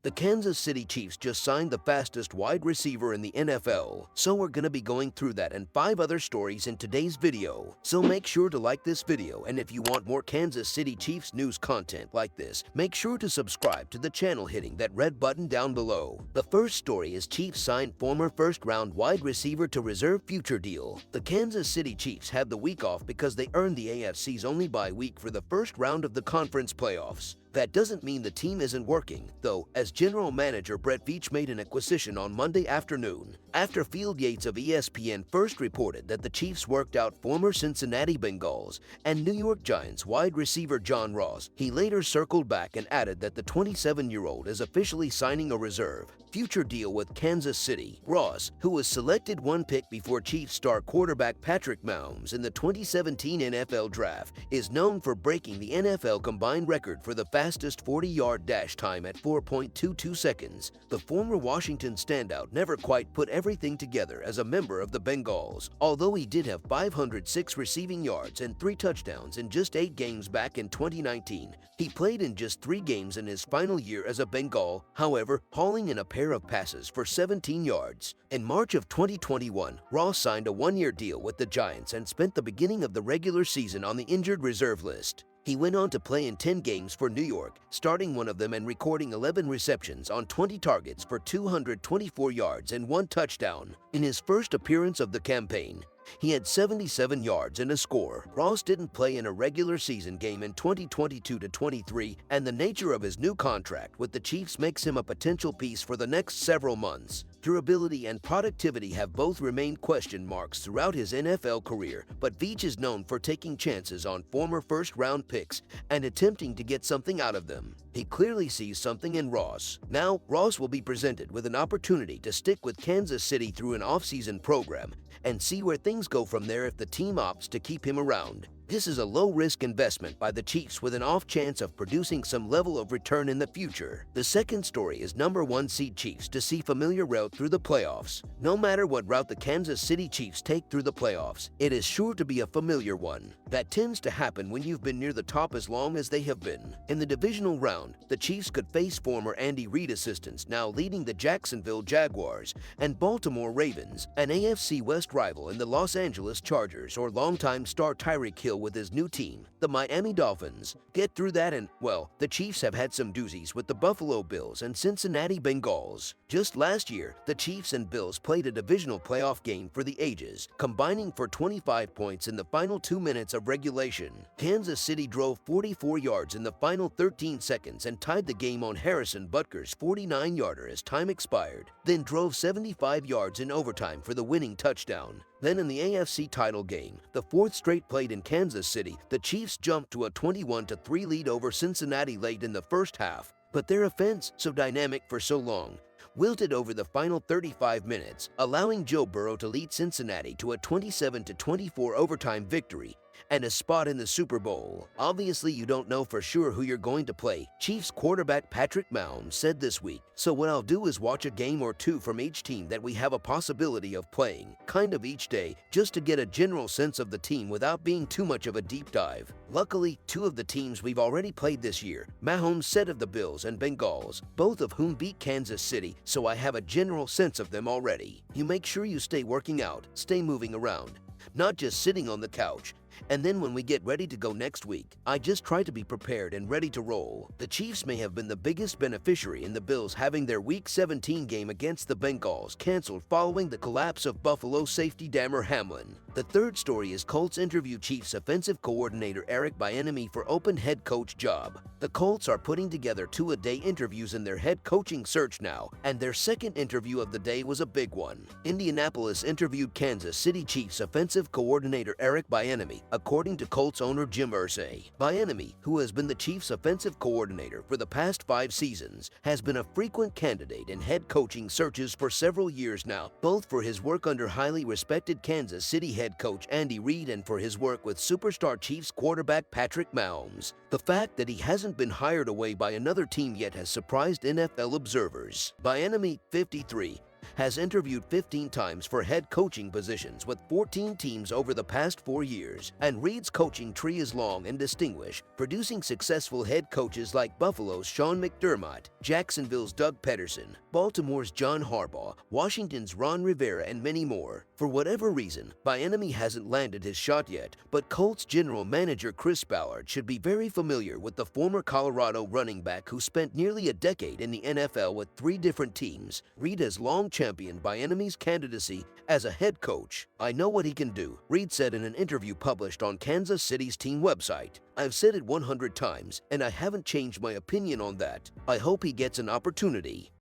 The Kansas City Chiefs just signed the fastest wide receiver in the NFL, so we're gonna be going through that and 5 other stories in today's video. So make sure to like this video, and if you want more Kansas City Chiefs news content like this, make sure to subscribe to the channel hitting that red button down below. The first story is Chiefs signed former first-round wide receiver to reserve future deal. The Kansas City Chiefs had the week off because they earned the AFC's only bye week for the first round of the conference playoffs. That doesn't mean the team isn't working, though, as general manager Brett Veach made an acquisition on Monday afternoon, after Field Yates of ESPN first reported that the Chiefs worked out former Cincinnati Bengals and New York Giants wide receiver John Ross. He later circled back and added that the 27-year-old is officially signing a reserve future deal with Kansas City. Ross, who was selected one pick before Chiefs star quarterback Patrick Mahomes in the 2017 NFL Draft, is known for breaking the NFL combined record for the fastest 40-yard dash time at 4.22 seconds. The former Washington standout never quite put everything together as a member of the Bengals, although he did have 506 receiving yards and 3 touchdowns in just 8 games back in 2019. He played in just 3 games in his final year as a Bengal, however, hauling in a pair of passes for 17 yards. In March of 2021, Ross signed a 1-year deal with the Giants and spent the beginning of the regular season on the injured reserve list. He went on to play in 10 games for New York, starting one of them and recording 11 receptions on 20 targets for 224 yards and 1 touchdown. In his first appearance of the campaign, he had 77 yards and a score. Ross didn't play in a regular season game in 2022-23, and the nature of his new contract with the Chiefs makes him a potential piece for the next several months. Durability and productivity have both remained question marks throughout his NFL career, but Veach is known for taking chances on former first-round picks and attempting to get something out of them. He clearly sees something in Ross. Now, Ross will be presented with an opportunity to stick with Kansas City through an offseason program and see where things go from there if the team opts to keep him around. This is a low-risk investment by the Chiefs with an off chance of producing some level of return in the future. The second story is number 1 seed Chiefs to see familiar route through the playoffs. No matter what route the Kansas City Chiefs take through the playoffs, it is sure to be a familiar one. That tends to happen when you've been near the top as long as they have been. In the divisional round, the Chiefs could face former Andy Reid assistants now leading the Jacksonville Jaguars and Baltimore Ravens, an AFC West rival in the Los Angeles Chargers, or longtime star Tyreek Hill with his new team, the Miami Dolphins. Get through that and, well, the Chiefs have had some doozies with the Buffalo Bills and Cincinnati Bengals. Just last year, the Chiefs and Bills played a divisional playoff game for the ages, combining for 25 points in the final 2 minutes of regulation. Kansas City drove 44 yards in the final 13 seconds and tied the game on Harrison Butker's 49-yarder as time expired, then drove 75 yards in overtime for the winning touchdown. Then in the AFC title game, the 4th straight played in Kansas City, the Chiefs jumped to a 21-3 lead over Cincinnati late in the first half. But their offense, so dynamic for so long, wilted over the final 35 minutes, allowing Joe Burrow to lead Cincinnati to a 27-24 overtime victory and a spot in the Super Bowl. Obviously, you don't know for sure who you're going to play, Chiefs quarterback Patrick Mahomes said this week. So what I'll do is watch a game or 2 from each team that we have a possibility of playing, kind of each day, just to get a general sense of the team without being too much of a deep dive. Luckily, 2 of the teams we've already played this year, Mahomes said of the Bills and Bengals, both of whom beat Kansas City, so I have a general sense of them already. You make sure you stay working out, stay moving around, not just sitting on the couch. And then when we get ready to go next week, I just try to be prepared and ready to roll. The Chiefs may have been the biggest beneficiary in the Bills having their Week 17 game against the Bengals canceled following the collapse of Buffalo safety Damar Hamlin. The third story is Colts interview Chiefs offensive coordinator Eric Bieniemy for open head coach job. The Colts are putting together 2-a-day interviews in their head coaching search now, and their second interview of the day was a big one. Indianapolis interviewed Kansas City Chiefs offensive coordinator Eric Bieniemy, according to Colts owner Jim Irsay. Bieniemy, who has been the Chiefs' offensive coordinator for the past 5 seasons, has been a frequent candidate in head coaching searches for several years now, both for his work under highly respected Kansas City head coach Andy Reid and for his work with superstar Chiefs quarterback Patrick Mahomes. The fact that he hasn't been hired away by another team yet has surprised NFL observers. Bieniemy, 53, has interviewed 15 times for head coaching positions with 14 teams over the past 4 years, and Reid's coaching tree is long and distinguished, producing successful head coaches like Buffalo's Sean McDermott, Jacksonville's Doug Peterson, Baltimore's John Harbaugh, Washington's Ron Rivera, and many more. For whatever reason, Bieniemy hasn't landed his shot yet, but Colts general manager Chris Ballard should be very familiar with the former Colorado running back who spent nearly a decade in the NFL with 3 different teams. Reid has long championed Bieniemy's candidacy as a head coach. "I know what he can do," Reid said in an interview published on Kansas City's team website. "I've said it 100 times, and I haven't changed my opinion on that. I hope he gets an opportunity."